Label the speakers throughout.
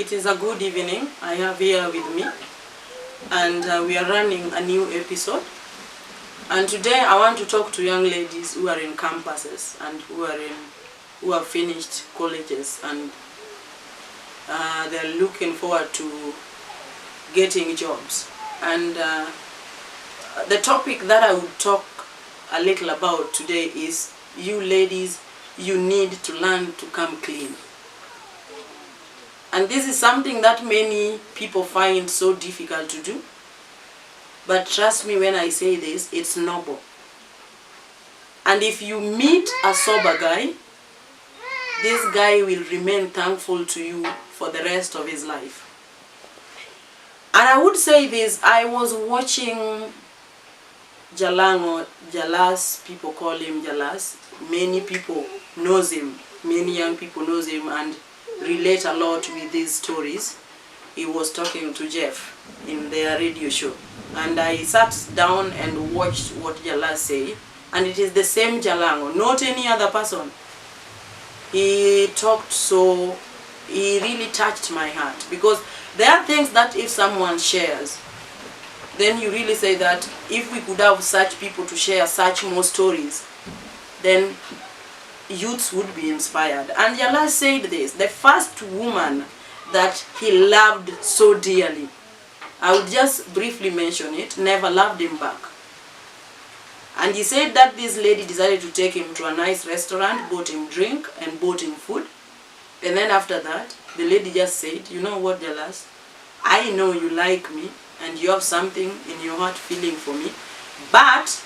Speaker 1: It is a good evening I have here with me, and we are running a new episode. And today I want to talk to young ladies who are in campuses and who have finished colleges, and they're looking forward to getting jobs. And the topic that I would talk a little about today is, you ladies, you need to learn to come clean. And this is something that many people find so difficult to do. But trust me when I say this, it's noble. And if you meet a sober guy, this guy will remain thankful to you for the rest of his life. And I would say this, I was watching Jalango, Jalas, people call him Jalas. Many people knows him, many young people knows him and relate a lot with these stories. He was talking to Jeff in their radio show, and I sat down and watched what Jalas said, and it is the same Jalango, not any other person. He talked so, he really touched my heart, because there are things that if someone shares, then you really say that if we could have such people to share such more stories, then youths would be inspired. And Jalas said this, the first woman that he loved so dearly, I would just briefly mention it, never loved him back. And he said that this lady decided to take him to a nice restaurant, bought him drink and bought him food. And then after that, the lady just said, you know what, Jalas, I know you like me and you have something in your heart feeling for me, but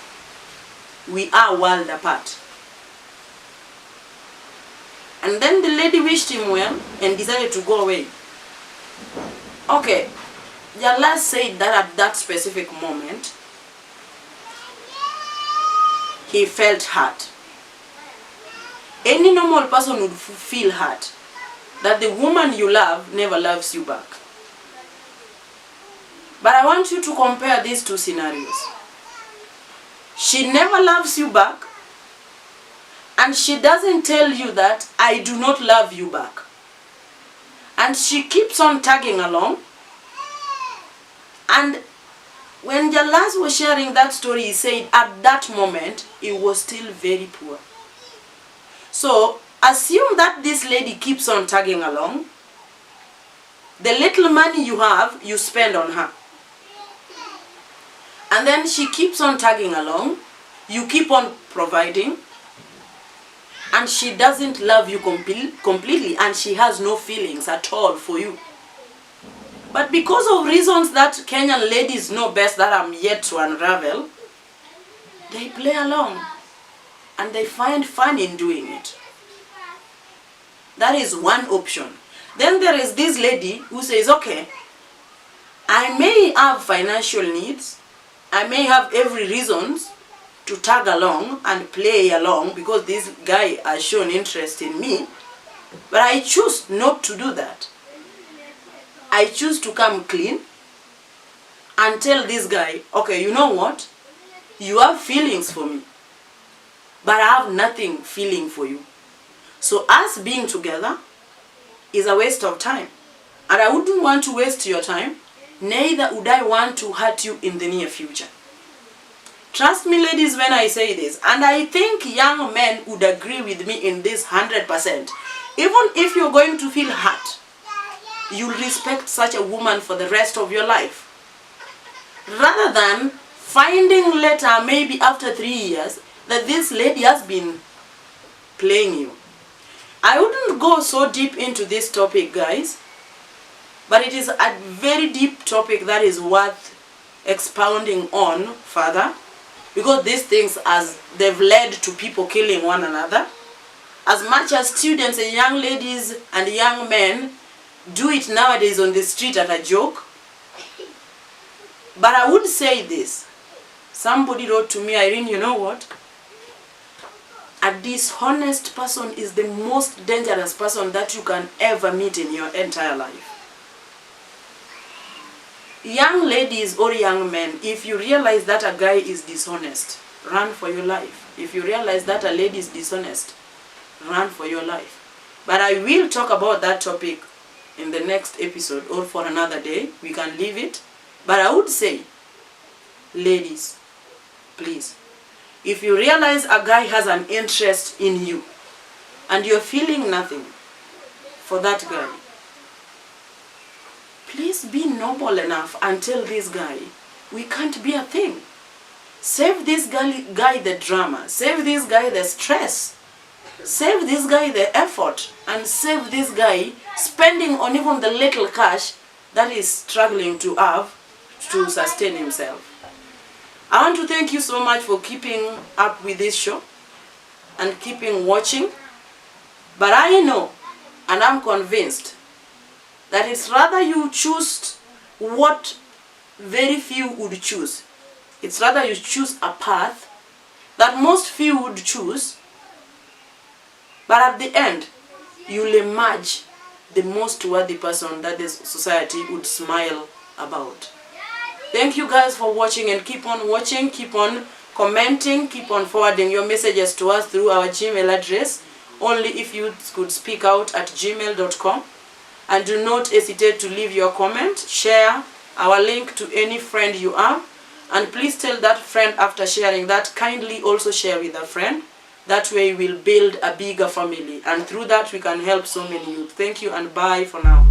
Speaker 1: we are worlds apart. And then the lady wished him well and decided to go away. Okay, Jalas said that at that specific moment, he felt hurt. Any normal person would feel hurt that the woman you love never loves you back. But I want you to compare these two scenarios. She never loves you back, and she doesn't tell you that I do not love you back. And she keeps on tagging along. And when Jalas was sharing that story, he said at that moment, he was still very poor. So assume that this lady keeps on tagging along. The little money you have, you spend on her. And then she keeps on tagging along. You keep on providing. And she doesn't love you completely, and she has no feelings at all for you. But because of reasons that Kenyan ladies know best that I'm yet to unravel, they play along and they find fun in doing it. That is one option. Then there is this lady who says, okay, I may have financial needs, I may have every reason to tag along and play along because this guy has shown interest in me, but I choose not to do that. I choose to come clean and tell this guy, okay, you know what? You have feelings for me, but I have nothing feeling for you. So us being together is a waste of time. And I wouldn't want to waste your time, neither would I want to hurt you in the near future. Trust me, ladies, when I say this, and I think young men would agree with me in this 100%. Even if you're going to feel hurt, you'll respect such a woman for the rest of your life. Rather than finding later, maybe after 3 years, that this lady has been playing you. I wouldn't go so deep into this topic, guys, but it is a very deep topic that is worth expounding on further. Because these things, as they've led to people killing one another, as much as students and young ladies and young men do it nowadays on the street at a joke. But I would say this. Somebody wrote to me, Irene, you know what? A dishonest person is the most dangerous person that you can ever meet in your entire life. Young ladies or young men, if you realize that a guy is dishonest, run for your life. If you realize that a lady is dishonest, run for your life. But I will talk about that topic in the next episode or for another day. We can leave it. But I would say, ladies, please, if you realize a guy has an interest in you and you're feeling nothing for that guy, please be noble enough and tell this guy, we can't be a thing. Save this guy the drama, save this guy the stress, save this guy the effort, and save this guy spending on even the little cash that is struggling to have to sustain himself. I want to thank you so much for keeping up with this show and keeping watching. But I know and I'm convinced that it's rather you choose what very few would choose. It's rather you choose a path that most few would choose, but at the end, you'll emerge the most worthy person that the society would smile about. Thank you guys for watching, and keep on watching, keep on commenting, keep on forwarding your messages to us through our Gmail address, only if you could speak out at gmail.com. And do not hesitate to leave your comment, share our link to any friend you have, and please tell that friend after sharing that, kindly also share with a friend. That way we'll build a bigger family, and through that we can help so many youth. Thank you and bye for now.